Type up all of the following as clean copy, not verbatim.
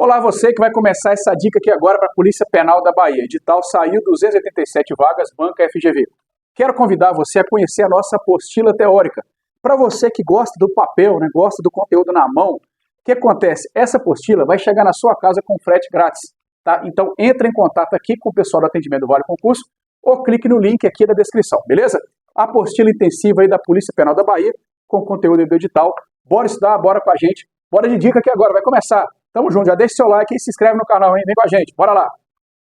Olá, você que vai começar essa dica aqui agora para a Polícia Penal da Bahia. Edital saiu 287 vagas, banca FGV. Quero convidar você a conhecer a nossa apostila teórica. Para você que gosta do papel, né, gosta do conteúdo na mão, o que acontece? Essa apostila vai chegar na sua casa com frete grátis. Tá? Então entre em contato aqui com o pessoal do atendimento do Vale Concurso ou clique no link aqui da descrição, beleza? Apostila intensiva aí da Polícia Penal da Bahia com conteúdo do edital. Bora estudar, bora com a gente. Bora de dica aqui agora, vai começar. Tamo junto, já deixa seu like e se inscreve no canal, hein? Vem com a gente, bora lá!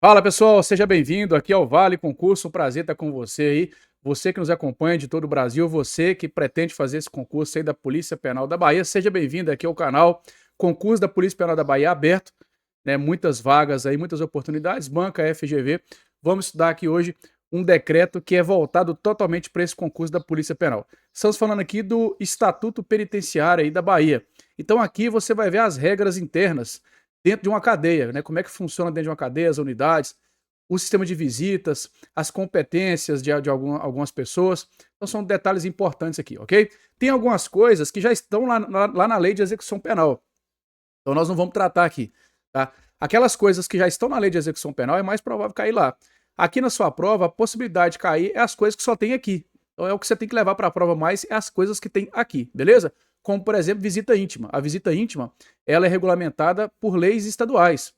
Fala pessoal, seja bem-vindo aqui ao Vale Concurso, um prazer estar com você aí. Você que nos acompanha de todo o Brasil, você que pretende fazer esse concurso aí da Polícia Penal da Bahia, seja bem-vindo aqui ao canal. Concurso da Polícia Penal da Bahia aberto, né? Muitas vagas aí, muitas oportunidades, banca FGV. Vamos estudar aqui hoje um decreto que é voltado totalmente para esse concurso da Polícia Penal. Estamos falando aqui do Estatuto Penitenciário aí da Bahia. Então aqui você vai ver as regras internas dentro de uma cadeia, né? Como é que funciona dentro de uma cadeia, as unidades, o sistema de visitas, as competências de algumas pessoas. Então são detalhes importantes aqui, ok? Tem algumas coisas que já estão lá na lei de execução penal. Então nós não vamos tratar aqui, tá? Aquelas coisas que já estão na lei de execução penal é mais provável cair lá. Aqui na sua prova, a possibilidade de cair é as coisas que só tem aqui. Então é o que você tem que levar para a prova mais, é as coisas que tem aqui, beleza? Como, por exemplo, visita íntima. A visita íntima, ela é regulamentada por leis estaduais.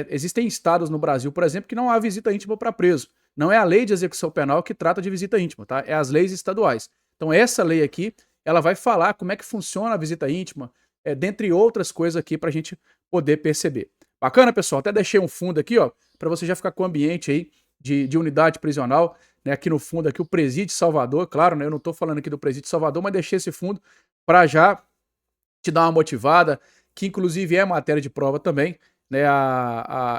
Existem estados no Brasil, por exemplo, que não há visita íntima para preso. Não é a lei de execução penal que trata de visita íntima, tá? É as leis estaduais. Então essa lei aqui, ela vai falar como é que funciona a visita íntima, dentre outras coisas aqui para a gente poder perceber. Bacana, pessoal? Até deixei um fundo aqui, ó, para você já ficar com o ambiente aí de unidade prisional, né? Aqui no fundo, aqui o Presídio de Salvador, claro, né? Eu não estou falando aqui do Presídio de Salvador, mas deixei esse fundo para já te dar uma motivada, que inclusive é matéria de prova também, né?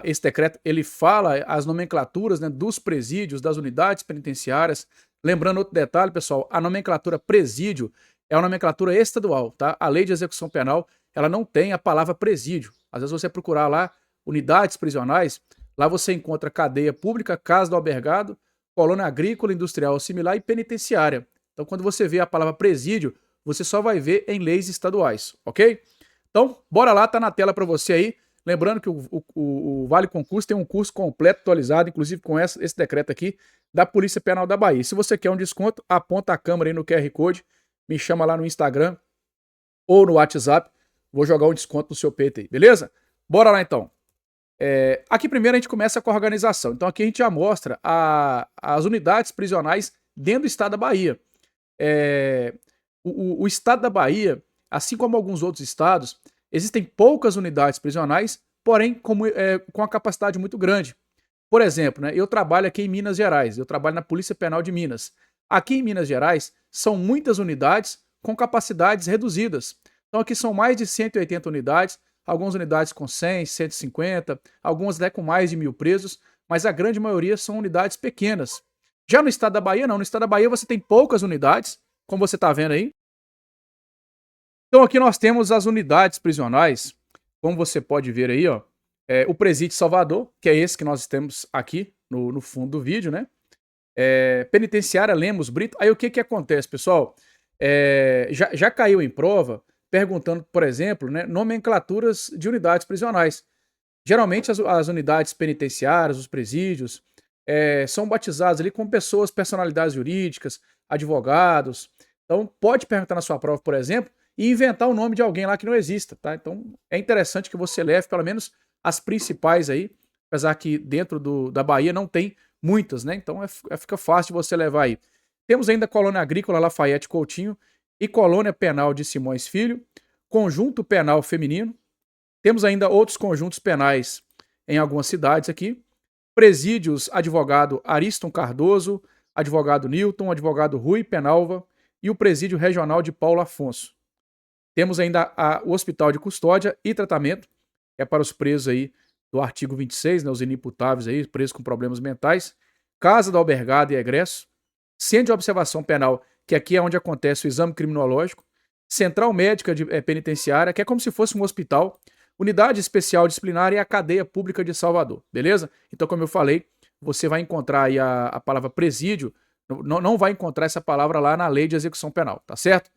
Esse decreto, ele fala as nomenclaturas, né, dos presídios, das unidades penitenciárias. Lembrando outro detalhe, pessoal, a nomenclatura presídio é uma nomenclatura estadual, tá? A lei de execução penal, ela não tem a palavra presídio. Às vezes você procurar lá unidades prisionais, lá você encontra cadeia pública, casa do albergado, colônia agrícola, industrial ou similar e penitenciária. Então quando você vê a palavra presídio, você só vai ver em leis estaduais, ok? Então, bora lá, tá na tela para você aí. Lembrando que o Vale Concurso tem um curso completo, atualizado, inclusive com esse decreto aqui, da Polícia Penal da Bahia. Se você quer um desconto, aponta a câmera aí no QR Code, me chama lá no Instagram ou no WhatsApp, vou jogar um desconto no seu peito aí, beleza? Bora lá então. Aqui primeiro a gente começa com a organização. Então aqui a gente já mostra as unidades prisionais dentro do estado da Bahia. O estado da Bahia, assim como alguns outros estados, existem poucas unidades prisionais, porém com a capacidade muito grande. Por exemplo, né, eu trabalho aqui em Minas Gerais, eu trabalho na Polícia Penal de Minas. Aqui em Minas Gerais são muitas unidades com capacidades reduzidas. Então aqui são mais de 180 unidades, algumas unidades com 100, 150, algumas até com mais de 1.000 presos, mas a grande maioria são unidades pequenas. Já no estado da Bahia, não. No estado da Bahia você tem poucas unidades, como você está vendo aí. Então aqui nós temos as unidades prisionais, como você pode ver aí, ó, o Presídio de Salvador, que é esse que nós temos aqui no fundo do vídeo, né? Penitenciária Lemos Brito. Aí o que acontece, pessoal? Já caiu em prova perguntando, por exemplo, né, nomenclaturas de unidades prisionais. Geralmente as unidades penitenciárias, os presídios, são batizados ali com pessoas, personalidades jurídicas, advogados. Então pode perguntar na sua prova, por exemplo, e inventar o nome de alguém lá que não exista, tá? Então é interessante que você leve pelo menos as principais aí, apesar que dentro da Bahia não tem muitas, né? Então fica fácil de você levar aí. Temos ainda a Colônia Agrícola Lafayette Coutinho e Colônia Penal de Simões Filho, Conjunto Penal Feminino. Temos ainda outros conjuntos penais em algumas cidades aqui. Presídios Advogado Ariston Cardoso, Advogado Newton, Advogado Rui Penalva e o Presídio Regional de Paulo Afonso. Temos ainda o Hospital de Custódia e Tratamento, que é para os presos aí do artigo 26, né, os inimputáveis aí, presos com problemas mentais. Casa do Albergado e Egresso. Centro de Observação Penal, que aqui é onde acontece o exame criminológico. Central Médica Penitenciária, que é como se fosse um hospital. Unidade Especial Disciplinar e a Cadeia Pública de Salvador, beleza? Então, como eu falei, você vai encontrar aí a palavra presídio, não vai encontrar essa palavra lá na Lei de Execução Penal, tá certo?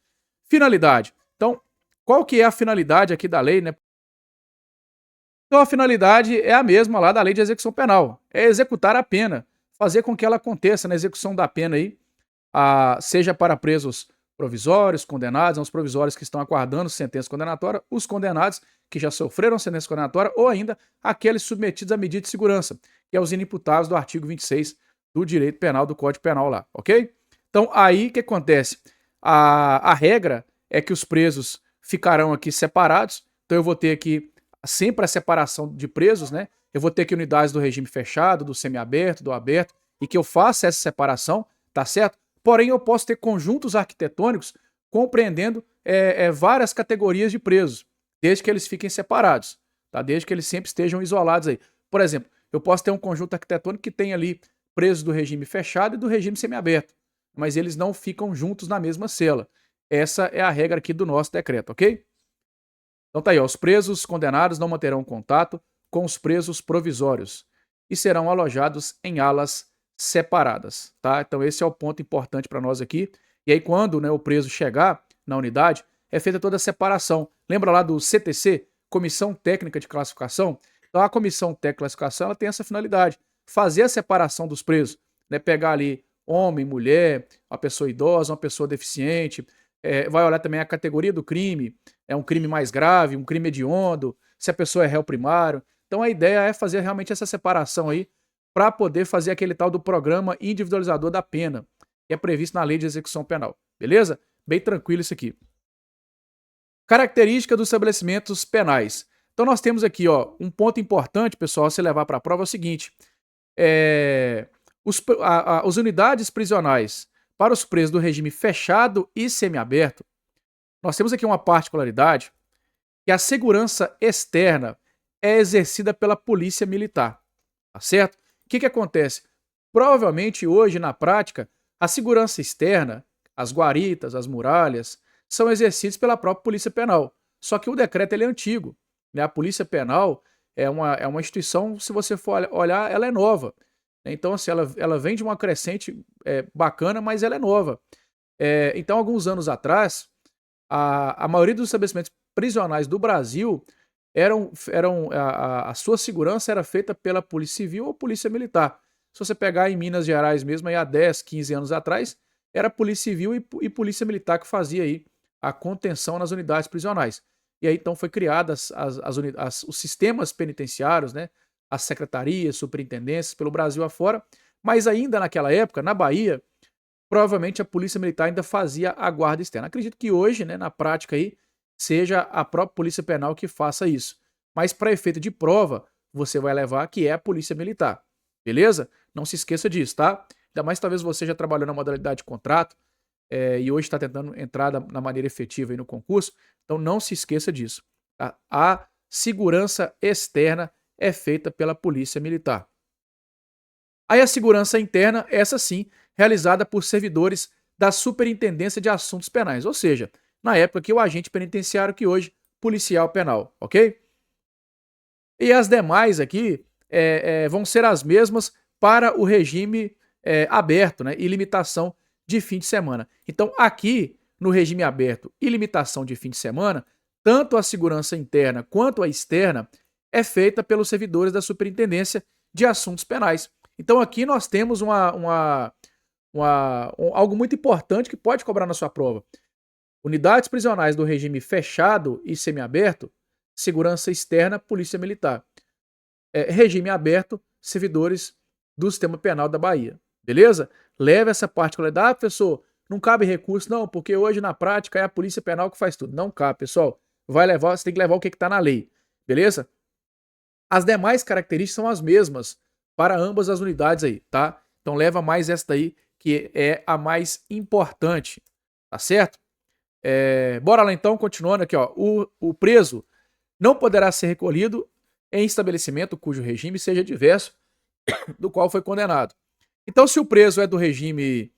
Finalidade. Então, qual que é a finalidade aqui da lei, né? Então a finalidade é a mesma lá da lei de execução penal, é executar a pena, fazer com que ela aconteça na execução da pena aí, seja para presos provisórios, condenados, os provisórios que estão aguardando sentença condenatória, os condenados que já sofreram sentença condenatória ou ainda aqueles submetidos à medida de segurança, que é os inimputáveis do artigo 26 do direito penal do Código Penal lá, ok? Então aí o que acontece? A regra é que os presos ficarão aqui separados, então eu vou ter aqui sempre a separação de presos, né? Eu vou ter aqui unidades do regime fechado, do semiaberto, do aberto, e que eu faça essa separação, tá certo? Porém, eu posso ter conjuntos arquitetônicos compreendendo várias categorias de presos, desde que eles fiquem separados, tá? Desde que eles sempre estejam isolados aí. Por exemplo, eu posso ter um conjunto arquitetônico que tem ali presos do regime fechado e do regime semiaberto, mas eles não ficam juntos na mesma cela. Essa é a regra aqui do nosso decreto, ok? Então tá aí, ó, os presos condenados não manterão contato com os presos provisórios e serão alojados em alas separadas, tá? Então esse é o ponto importante para nós aqui. E aí quando, né, o preso chegar na unidade, é feita toda a separação. Lembra lá do CTC, Comissão Técnica de Classificação? Então a Comissão Técnica de Classificação ela tem essa finalidade, fazer a separação dos presos, né? Pegar ali homem, mulher, uma pessoa idosa, uma pessoa deficiente, vai olhar também a categoria do crime, é um crime mais grave, um crime hediondo, se a pessoa é réu primário. Então a ideia é fazer realmente essa separação aí para poder fazer aquele tal do programa individualizador da pena, que é previsto na lei de execução penal. Beleza? Bem tranquilo isso aqui. Característica dos estabelecimentos penais. Então nós temos aqui, ó, um ponto importante, pessoal, a se levar para a prova é o seguinte: as unidades prisionais para os presos do regime fechado e semiaberto, nós temos aqui uma particularidade, que a segurança externa é exercida pela polícia militar, tá certo? O que acontece? Provavelmente hoje, na prática, a segurança externa, as guaritas, as muralhas, são exercidas pela própria Polícia Penal. Só que o decreto ele é antigo, né? A Polícia Penal é uma instituição, se você for olhar, ela é nova. Então, assim, ela vem de uma crescente bacana, mas ela é nova. Então, alguns anos atrás, a maioria dos estabelecimentos prisionais do Brasil a sua segurança era feita pela Polícia Civil ou Polícia Militar. Se você pegar em Minas Gerais mesmo, aí há 10, 15 anos atrás, era Polícia Civil e Polícia Militar que fazia aí a contenção nas unidades prisionais. E aí então foi criadas os sistemas penitenciários, né? As secretarias, superintendências pelo Brasil afora, mas ainda naquela época, na Bahia, provavelmente a Polícia Militar ainda fazia a guarda externa. Acredito que hoje, né, na prática aí, seja a própria Polícia Penal que faça isso. Mas para efeito de prova, você vai levar que é a Polícia Militar. Beleza? Não se esqueça disso, tá? Ainda mais talvez você já trabalhou na modalidade de contrato e hoje está tentando entrar na maneira efetiva aí no concurso. Então não se esqueça disso. Tá? A segurança externa é feita pela Polícia Militar. Aí a segurança interna, essa sim, realizada por servidores da Superintendência de Assuntos Penais, ou seja, na época que o agente penitenciário, que hoje policial penal, ok? E as demais aqui vão ser as mesmas para o regime aberto, né, e limitação de fim de semana. Então aqui, no regime aberto e limitação de fim de semana, tanto a segurança interna quanto a externa é feita pelos servidores da Superintendência de Assuntos Penais. Então aqui nós temos algo muito importante que pode cobrar na sua prova. Unidades prisionais do regime fechado e semiaberto, segurança externa, polícia militar. Regime aberto, servidores do sistema penal da Bahia. Beleza? Leva essa particularidade. Professor, não cabe recurso, não, porque hoje na prática é a polícia penal que faz tudo. Não cabe, pessoal. Você tem que levar o que está na lei. Beleza? As demais características são as mesmas para ambas as unidades aí, tá? Então leva mais esta aí, que é a mais importante, tá certo? Bora lá então, continuando aqui, ó. O preso não poderá ser recolhido em estabelecimento cujo regime seja diverso do qual foi condenado. Então, se o preso é do regime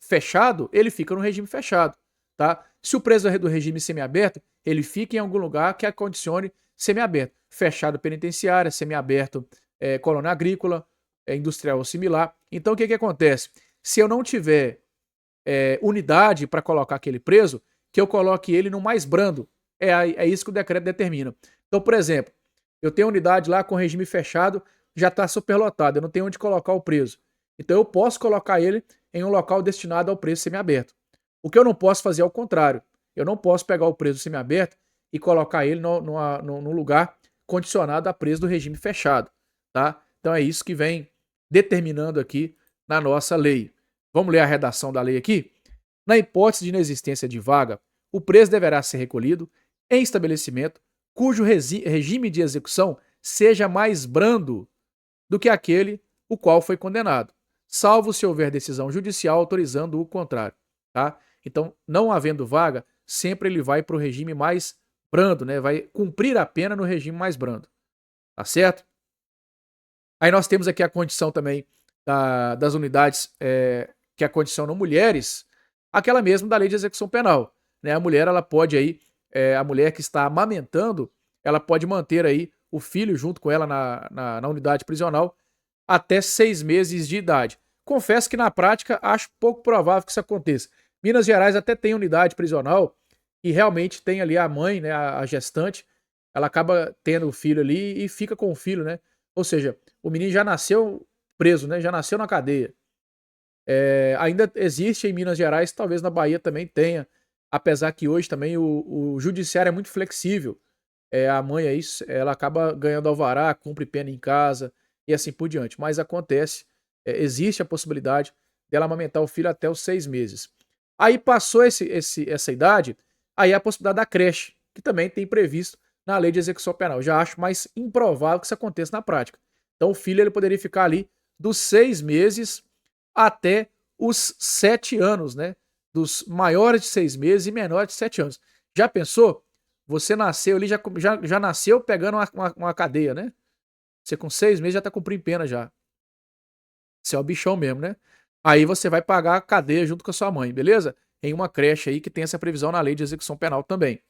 fechado, ele fica no regime fechado, tá? Se o preso é do regime semiaberto, ele fica em algum lugar que acondicione semiaberto. Fechado penitenciária, semiaberto colônia agrícola, industrial ou similar. Então, o que acontece? Se eu não tiver unidade para colocar aquele preso, que eu coloque ele no mais brando. É isso que o decreto determina. Então, por exemplo, eu tenho unidade lá com regime fechado, já está superlotada, eu não tenho onde colocar o preso. Então eu posso colocar ele em um local destinado ao preso semiaberto. O que eu não posso fazer é o contrário. Eu não posso pegar o preso semiaberto e colocar ele no lugar condicionado a preso do regime fechado, tá? Então é isso que vem determinando aqui na nossa lei. Vamos ler a redação da lei aqui? Na hipótese de inexistência de vaga, o preso deverá ser recolhido em estabelecimento cujo regime de execução seja mais brando do que aquele o qual foi condenado, salvo se houver decisão judicial autorizando o contrário, tá? Então, não havendo vaga, sempre ele vai para o regime mais brando, né? Vai cumprir a pena no regime mais brando, tá certo? Aí nós temos aqui a condição também das unidades que acondicionam mulheres, aquela mesma da lei de execução penal, né? A mulher, ela pode aí, a mulher que está amamentando, ela pode manter aí o filho junto com ela na unidade prisional até 6 meses de idade. Confesso que na prática acho pouco provável que isso aconteça. Minas Gerais até tem unidade prisional e realmente tem ali a mãe, né, a gestante, ela acaba tendo o filho ali e fica com o filho, né? Ou seja, o menino já nasceu preso, né? Já nasceu na cadeia. Ainda existe em Minas Gerais, talvez na Bahia também tenha, apesar que hoje também o judiciário é muito flexível. A mãe aí, ela acaba ganhando alvará, cumpre pena em casa e assim por diante. Mas acontece, existe a possibilidade dela amamentar o filho até os 6 meses. Aí passou essa idade, aí a possibilidade da creche, que também tem previsto na lei de execução penal. Já acho mais improvável que isso aconteça na prática. Então o filho ele poderia ficar ali dos 6 meses até os 7 anos, né? Dos maiores de 6 meses e menores de 7 anos. Já pensou? Você nasceu ali, já nasceu pegando uma cadeia, né? Você com 6 meses já tá cumprindo pena já. Você é o bichão mesmo, né? Aí você vai pagar a cadeia junto com a sua mãe, beleza? Em uma creche aí que tem essa previsão na lei de execução penal também.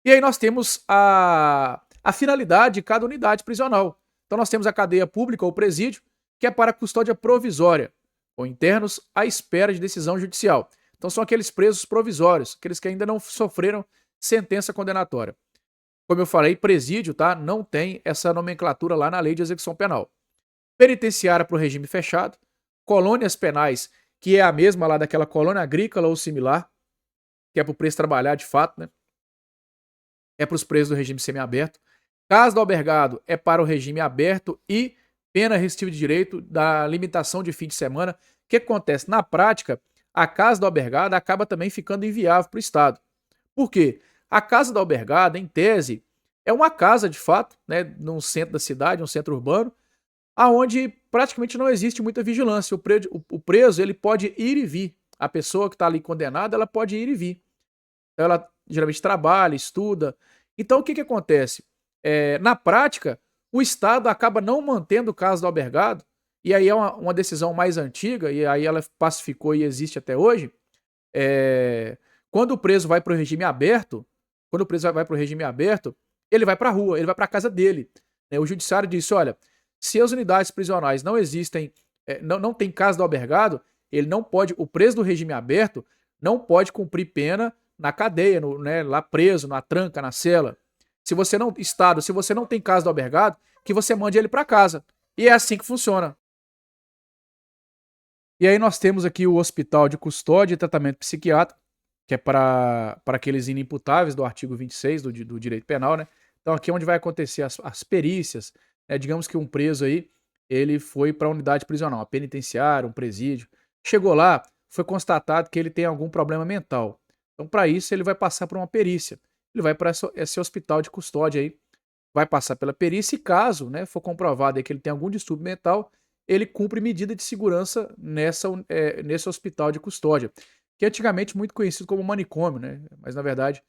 E aí nós temos a finalidade de cada unidade prisional. Então nós temos a cadeia pública ou presídio, que é para custódia provisória, ou internos à espera de decisão judicial. Então são aqueles presos provisórios, aqueles que ainda não sofreram sentença condenatória. Como eu falei, presídio, tá? Não tem essa nomenclatura lá na lei de execução penal. Penitenciária para o regime fechado, colônias penais, que é a mesma lá daquela colônia agrícola ou similar, que é para o preso trabalhar de fato, né? É para os presos do regime semiaberto. Casa do albergado é para o regime aberto e pena restritiva de direito da limitação de fim de semana. O que acontece? Na prática, a casa do albergado acaba também ficando inviável para o Estado. Por quê? A casa da albergada, em tese, é uma casa de fato, né, num centro da cidade, um centro urbano, aonde praticamente não existe muita vigilância. O preso ele pode ir e vir. A pessoa que está ali condenada, ela pode ir e vir. Então, ela geralmente trabalha, estuda. Então, o que acontece? Na prática, o Estado acaba não mantendo o caso do albergado, e aí é uma decisão mais antiga, e aí ela pacificou e existe até hoje. É, Quando o preso vai para o regime aberto, quando o preso vai para o regime aberto, ele vai para a rua, ele vai para a casa dele. Né? O judiciário disse: olha, se as unidades prisionais não existem, não tem casa do albergado, ele não pode, o preso do regime aberto não pode cumprir pena na cadeia, né, lá preso, na tranca, na cela. Se você não, Estado, se você não tem casa do albergado, que você mande ele para casa. E é assim que funciona. E aí nós temos aqui o Hospital de Custódia e Tratamento Psiquiátrico, que é para aqueles inimputáveis do artigo 26 do direito penal, né? Então aqui é onde vai acontecer as perícias, né? Digamos que um preso aí, ele foi para a unidade prisional, uma penitenciária, um presídio. Chegou lá, foi constatado que ele tem algum problema mental. Então para isso ele vai passar por uma perícia. Ele vai para esse hospital de custódia aí, vai passar pela perícia e caso, né, for comprovado aí que ele tem algum distúrbio mental, ele cumpre medida de segurança nesse hospital de custódia, que é antigamente muito conhecido como manicômio, né, mas na verdade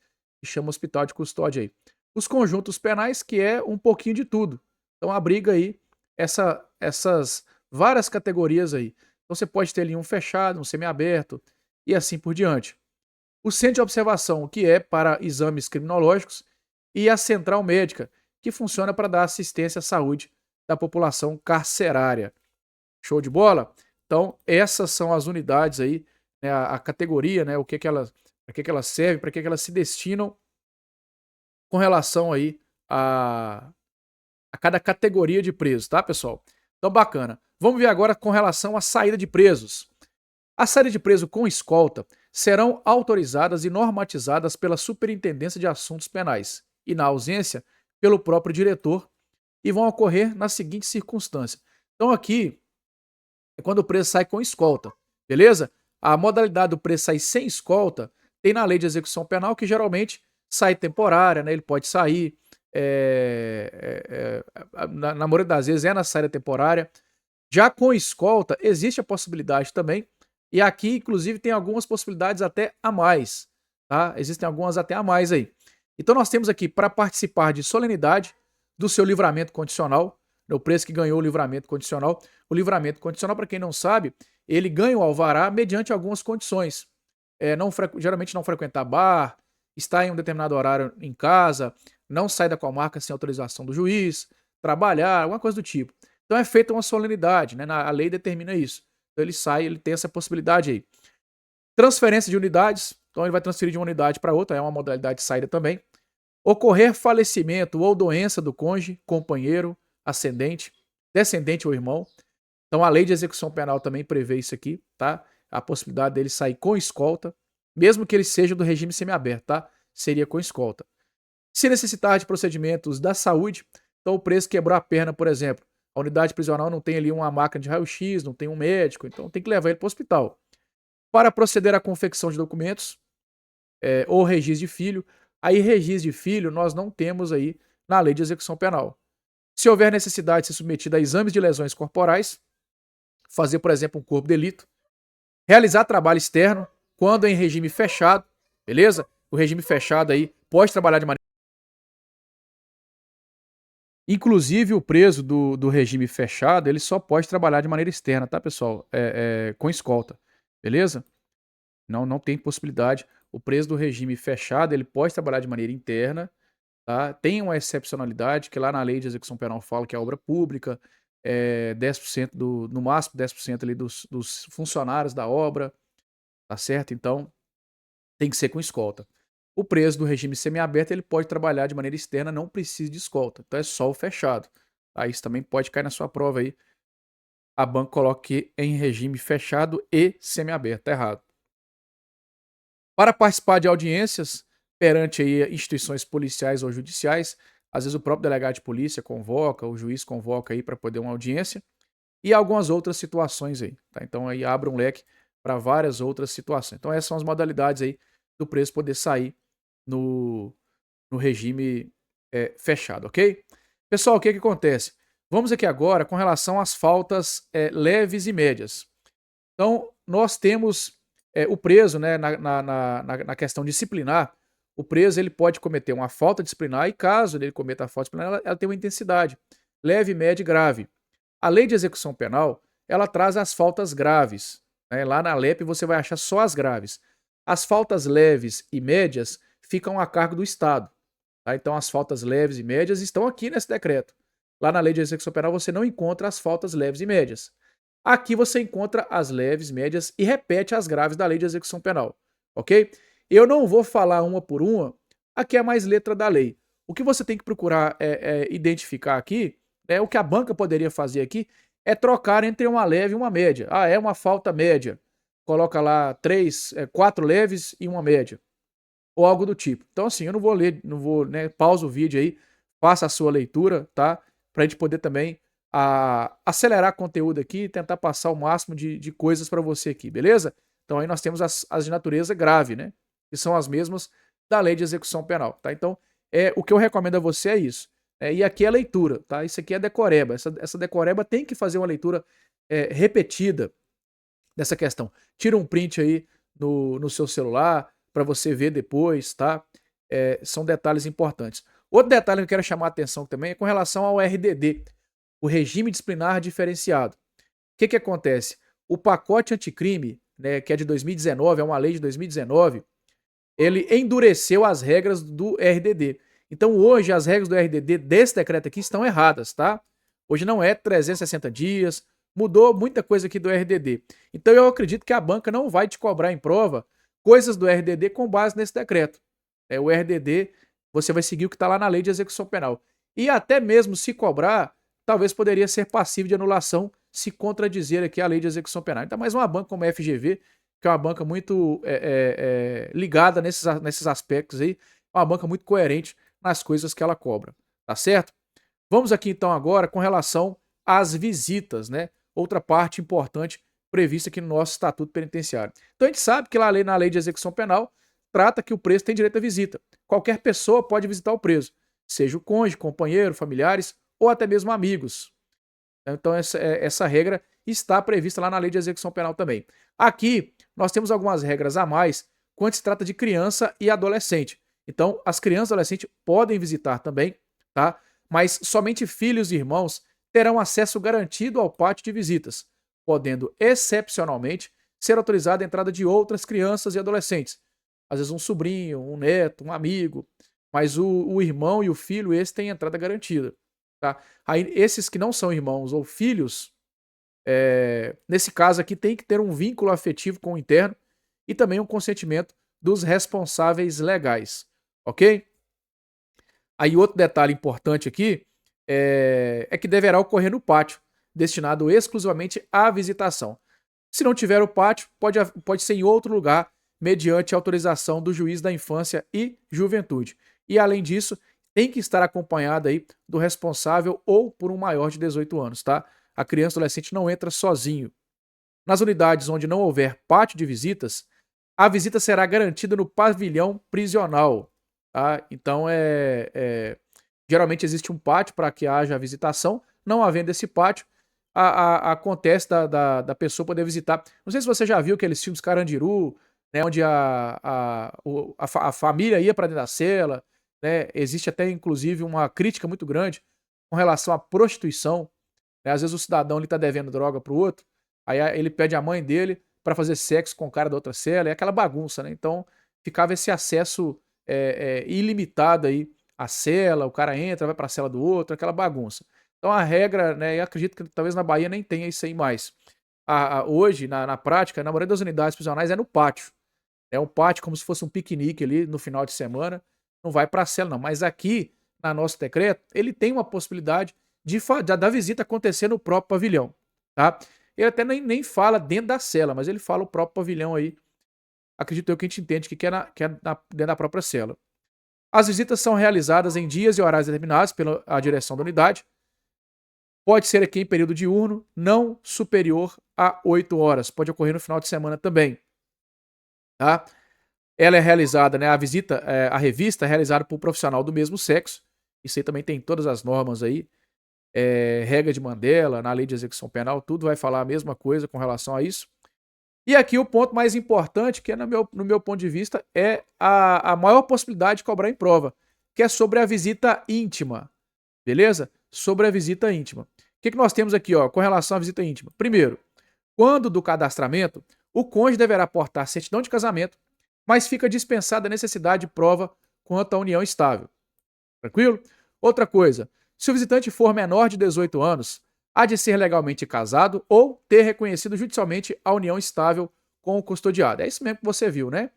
se chama hospital de custódia aí. Os conjuntos penais, que é um pouquinho de tudo. Então abriga aí essas várias categorias aí. Então você pode ter ali um fechado, um semiaberto e assim por diante. O centro de observação, que é para exames criminológicos, e a central médica, que funciona para dar assistência à saúde da população carcerária. Show de bola? Então, essas são as unidades aí, né, a categoria, né, para que elas servem, para que elas se destinam com relação aí a cada categoria de presos, tá, pessoal? Então, bacana. Vamos ver agora com relação à saída de presos. A saída de preso com escolta serão autorizadas e normatizadas pela Superintendência de Assuntos Penais e, na ausência, pelo próprio diretor, e vão ocorrer nas seguintes circunstâncias. Então, aqui é quando o preso sai com escolta, beleza? A modalidade do preso sair sem escolta tem na lei de execução penal, que geralmente sai temporária, né? Ele pode sair, na maioria das vezes é na saída temporária. Já com escolta, existe a possibilidade também, e aqui, inclusive, tem algumas possibilidades até a mais, tá? Existem algumas até a mais aí. Então, nós temos aqui, para participar de solenidade do seu livramento condicional, o preso que ganhou o livramento condicional, para quem não sabe, ele ganha o alvará mediante algumas condições. Geralmente não frequentar bar, estar em um determinado horário em casa, não sair da comarca sem autorização do juiz, trabalhar, alguma coisa do tipo. Então é feita uma solenidade, né? A lei determina isso. Então ele sai, ele tem essa possibilidade aí. Transferência de unidades, então ele vai transferir de uma unidade para outra, é uma modalidade de saída também. Ocorrer falecimento ou doença do cônjuge, companheiro, ascendente, descendente ou irmão. Então a lei de execução penal também prevê isso aqui, tá? A possibilidade dele sair com escolta, mesmo que ele seja do regime semiaberto, tá? Seria com escolta. Se necessitar de procedimentos da saúde, então o preso quebrou a perna, por exemplo, a unidade prisional não tem ali uma máquina de raio-x, não tem um médico, então tem que levar ele para o hospital. Para proceder à confecção de documentos, ou registro de filho, aí registro de filho nós não temos aí na lei de execução penal. Se houver necessidade de ser submetido a exames de lesões corporais, fazer, por exemplo, um corpo de delito, realizar trabalho externo, quando em regime fechado, beleza? O regime fechado aí pode trabalhar de maneira... Inclusive, o preso do regime fechado, ele só pode trabalhar de maneira externa, tá, pessoal? Com escolta, beleza? Não tem possibilidade. O preso do regime fechado, ele pode trabalhar de maneira interna, tá? Tem uma excepcionalidade, que lá na lei de execução penal fala que é obra pública, 10% no máximo 10% ali dos funcionários da obra, tá certo? Então, tem que ser com escolta. O preso do regime semiaberto, ele pode trabalhar de maneira externa, não precisa de escolta. Então é só o fechado. Tá? Isso também pode cair na sua prova aí. A banca coloque em regime fechado e semiaberto. Tá errado. Para participar de audiências perante aí instituições policiais ou judiciais, às vezes o próprio delegado de polícia convoca, o juiz convoca aí para poder uma audiência, e algumas outras situações aí. Tá? Então aí abre um leque para várias outras situações. Então essas são as modalidades aí do preso poder sair no regime fechado, ok? Pessoal, o que acontece? Vamos aqui agora com relação às faltas leves e médias. Então, nós temos o preso, né, na questão disciplinar, o preso ele pode cometer uma falta disciplinar e caso ele cometa a falta disciplinar, ela tem uma intensidade leve, média e grave. A lei de execução penal, ela traz as faltas graves. Né? Lá na LEP você vai achar só as graves. As faltas leves e médias ficam a cargo do Estado. Tá? Então as faltas leves e médias estão aqui nesse decreto. Lá na lei de execução penal você não encontra as faltas leves e médias. Aqui você encontra as leves, médias e repete as graves da lei de execução penal. Ok? Eu não vou falar uma por uma, aqui é mais letra da lei. O que você tem que procurar identificar aqui, o que a banca poderia fazer aqui, é trocar entre uma leve e uma média. Ah, é uma falta média. Coloca lá 4 leves e uma média. Ou algo do tipo. Então, assim, eu não vou ler, pausa o vídeo aí, faça a sua leitura, tá? Pra gente poder também acelerar conteúdo aqui e tentar passar o máximo de coisas para você aqui, beleza? Então aí nós temos as de natureza grave, né? Que são as mesmas da lei de execução penal, tá? Então, o que eu recomendo a você é isso. E aqui é a leitura, tá? Isso aqui é decoreba. Essa decoreba tem que fazer uma leitura repetida dessa questão. Tira um print aí no seu celular para você ver depois, tá? São detalhes importantes. Outro detalhe que eu quero chamar a atenção também é com relação ao RDD, o regime disciplinar diferenciado. O que acontece? O pacote anticrime, né, que é de 2019, é uma lei de 2019, ele endureceu as regras do RDD. Então hoje as regras do RDD desse decreto aqui estão erradas, tá? Hoje não é 360 dias, mudou muita coisa aqui do RDD. Então eu acredito que a banca não vai te cobrar em prova coisas do RDD com base nesse decreto. O RDD você vai seguir o que está lá na lei de execução penal. E até mesmo se cobrar, talvez poderia ser passível de anulação se contradizer aqui a lei de execução penal. Ainda mais uma banca como a FGV, que é uma banca muito ligada nesses aspectos aí, uma banca muito coerente nas coisas que ela cobra, tá certo? Vamos aqui então agora com relação às visitas, né? Outra parte importante prevista aqui no nosso Estatuto Penitenciário. Então a gente sabe que lá na lei de execução penal trata que o preso tem direito à visita. Qualquer pessoa pode visitar o preso, seja o cônjuge, companheiro, familiares ou até mesmo amigos. Então essa regra está prevista lá na lei de execução penal também. Aqui nós temos algumas regras a mais quando se trata de criança e adolescente. Então as crianças e adolescentes podem visitar também, tá? Mas somente filhos e irmãos terão acesso garantido ao pátio de visitas, podendo excepcionalmente ser autorizada a entrada de outras crianças e adolescentes. Às vezes um sobrinho, um neto, um amigo, mas o irmão e o filho, esse tem entrada garantida. Tá? Aí, esses que não são irmãos ou filhos, nesse caso aqui tem que ter um vínculo afetivo com o interno e também um consentimento dos responsáveis legais, ok? Aí outro detalhe importante aqui é que deverá ocorrer no pátio, destinado exclusivamente à visitação. Se não tiver o pátio, pode ser em outro lugar, mediante autorização do juiz da infância e juventude. E além disso, tem que estar acompanhada aí do responsável ou por um maior de 18 anos, tá? A criança ou adolescente não entra sozinho. Nas unidades onde não houver pátio de visitas, a visita será garantida no pavilhão prisional, tá? Então geralmente existe um pátio para que haja a visitação. Não havendo esse pátio, acontece da pessoa poder visitar. Não sei se você já viu aqueles filmes Carandiru, né, onde a família ia para dentro da cela, né? Existe até inclusive uma crítica muito grande com relação à prostituição, né? Às vezes o cidadão está devendo droga para o outro, aí ele pede a mãe dele para fazer sexo com o cara da outra cela, é aquela bagunça, né? Então ficava esse acesso ilimitado aí à cela, o cara entra, vai para a cela do outro, aquela bagunça. Então a regra, né, eu acredito que talvez na Bahia nem tenha isso aí mais. Hoje, na prática, na maioria das unidades prisionais é no pátio. É um pátio como se fosse um piquenique ali no final de semana, não vai para a cela não. Mas aqui, na nosso decreto, ele tem uma possibilidade da visita acontecer no próprio pavilhão, tá? Ele até nem fala dentro da cela, mas ele fala o próprio pavilhão aí. Acredito eu que a gente entende que é dentro da própria cela. As visitas são realizadas em dias e horários determinados pela direção da unidade. Pode ser aqui em período diurno, não superior a 8 horas. Pode ocorrer no final de semana também, tá? Ela é realizada, né, a revista é realizada por um profissional do mesmo sexo. Isso aí também tem todas as normas aí. Regra de Mandela, na lei de execução penal, tudo vai falar a mesma coisa com relação a isso. E aqui o ponto mais importante, que é no meu ponto de vista, é a maior possibilidade de cobrar em prova, que é sobre a visita íntima, beleza? Sobre a visita íntima. O que nós temos aqui, ó, com relação à visita íntima? Primeiro, quando do cadastramento, o cônjuge deverá portar certidão de casamento, mas fica dispensada a necessidade de prova quanto à união estável. Tranquilo? Outra coisa, se o visitante for menor de 18 anos, há de ser legalmente casado ou ter reconhecido judicialmente a união estável com o custodiado. É isso mesmo que você viu, né?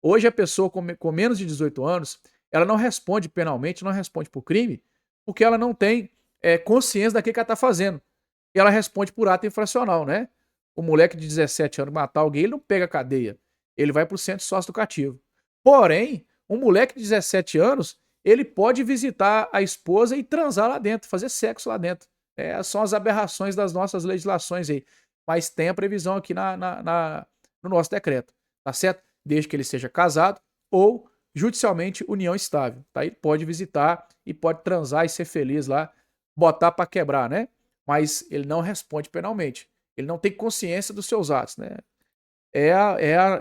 Hoje a pessoa com menos de 18 anos, ela não responde penalmente, não responde por crime, porque ela não tem consciência daquilo que ela está fazendo. E ela responde por ato infracional, né? O moleque de 17 anos matar alguém, ele não pega cadeia. Ele vai para o centro sócio-educativo. Porém, um moleque de 17 anos, ele pode visitar a esposa e transar lá dentro, fazer sexo lá dentro. São as aberrações das nossas legislações aí. Mas tem a previsão aqui no nosso decreto, tá certo? Desde que ele seja casado ou judicialmente união estável, tá? Ele pode visitar e pode transar e ser feliz lá, botar para quebrar, né? Mas ele não responde penalmente. Ele não tem consciência dos seus atos, né?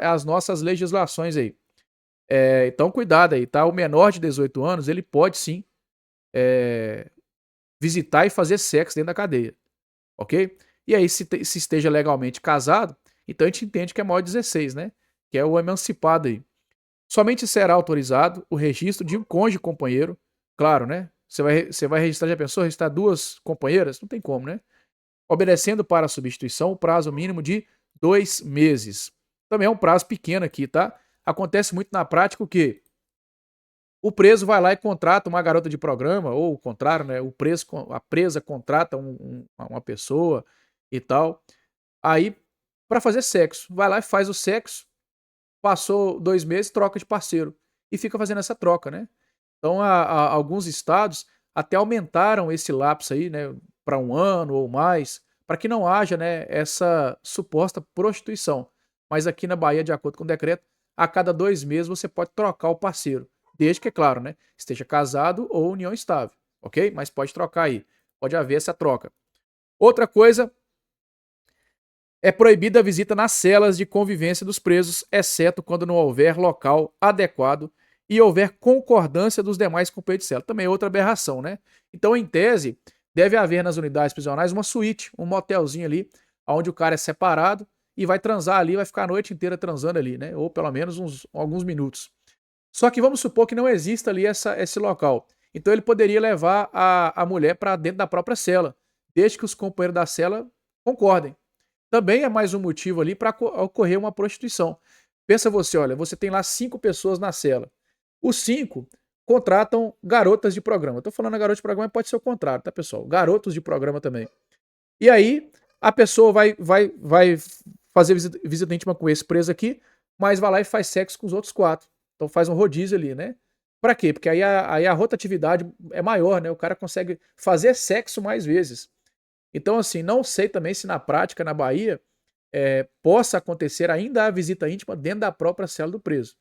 As nossas legislações aí. Então, cuidado aí, tá? O menor de 18 anos, ele pode sim visitar e fazer sexo dentro da cadeia, ok? E aí, se esteja legalmente casado, então a gente entende que é maior de 16, né? Que é o emancipado aí. Somente será autorizado o registro de um cônjuge companheiro, claro, né? Você vai registrar, já pensou? Registrar 2 companheiras? Não tem como, né? Obedecendo para a substituição o prazo mínimo de 2 meses. Também é um prazo pequeno aqui, tá? Acontece muito na prática o quê? o preso vai lá e contrata uma garota de programa, ou o contrário, né? A presa contrata uma pessoa e tal. Aí, para fazer sexo. Vai lá e faz o sexo, passou 2 meses, troca de parceiro. E fica fazendo essa troca, né? Então, alguns estados até aumentaram esse lapso aí, né, para 1 ano ou mais, para que não haja, né, essa suposta prostituição. Mas aqui na Bahia, de acordo com o decreto, a cada 2 meses você pode trocar o parceiro, desde que, é claro, né, esteja casado ou união estável, ok? Mas pode trocar aí, pode haver essa troca. Outra coisa, é proibida a visita nas celas de convivência dos presos, exceto quando não houver local adequado e houver concordância dos demais companheiros de cela. Também é outra aberração, né? Então, em tese, deve haver nas unidades prisionais uma suíte, um motelzinho ali, onde o cara é separado e vai transar ali, vai ficar a noite inteira transando ali, né? Ou pelo menos alguns minutos. Só que vamos supor que não exista ali esse local. Então ele poderia levar a mulher para dentro da própria cela, desde que os companheiros da cela concordem. Também é mais um motivo ali para ocorrer uma prostituição. Pensa você, olha, você tem lá 5 pessoas na cela. Os 5 contratam garotas de programa. Estou falando garota de programa, pode ser o contrário, tá, pessoal? Garotos de programa também. E aí, a pessoa vai fazer visita íntima com esse preso aqui, mas vai lá e faz sexo com os outros 4. Então faz um rodízio ali, né? Pra quê? Porque aí a rotatividade é maior, né? O cara consegue fazer sexo mais vezes. Então, assim, não sei também se na prática, na Bahia, possa acontecer ainda a visita íntima dentro da própria cela do preso.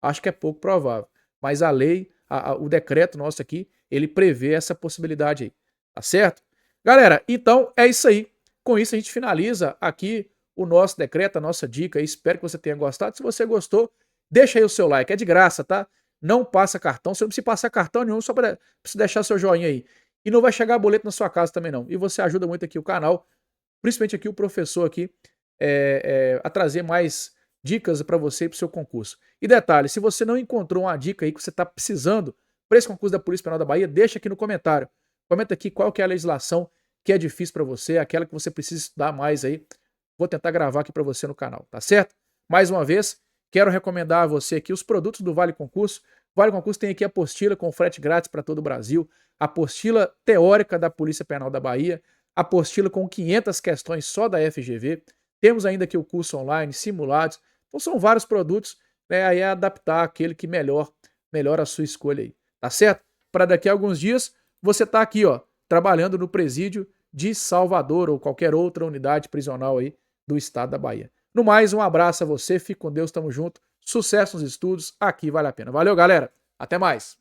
Acho que é pouco provável. Mas a lei, o decreto nosso aqui, ele prevê essa possibilidade aí. Tá certo? Galera, então é isso aí. Com isso a gente finaliza aqui o nosso decreto, a nossa dica aí. Espero que você tenha gostado. Se você gostou, deixa aí o seu like. É de graça, tá? Não passa cartão. Você não precisa passar cartão nenhum, só para deixar seu joinha aí. E não vai chegar boleto na sua casa também não. E você ajuda muito aqui o canal, principalmente aqui o professor aqui, a trazer mais dicas para você e para o seu concurso. E detalhe, se você não encontrou uma dica aí que você está precisando para esse concurso da Polícia Penal da Bahia, deixa aqui no comentário. Comenta aqui qual que é a legislação que é difícil para você, aquela que você precisa estudar mais aí. Vou tentar gravar aqui para você no canal, tá certo? Mais uma vez, quero recomendar a você aqui os produtos do Vale Concurso. O Vale Concurso tem aqui a apostila com frete grátis para todo o Brasil, a apostila teórica da Polícia Penal da Bahia, a apostila com 500 questões só da FGV. Temos ainda aqui o curso online, simulados. Então são vários produtos, né? Aí é adaptar aquele que melhor a sua escolha aí, tá certo? Para daqui a alguns dias você tá aqui, ó, trabalhando no presídio de Salvador ou qualquer outra unidade prisional aí do estado da Bahia. No mais, um abraço a você, fique com Deus, tamo junto. Sucesso nos estudos, aqui vale a pena. Valeu, galera. Até mais.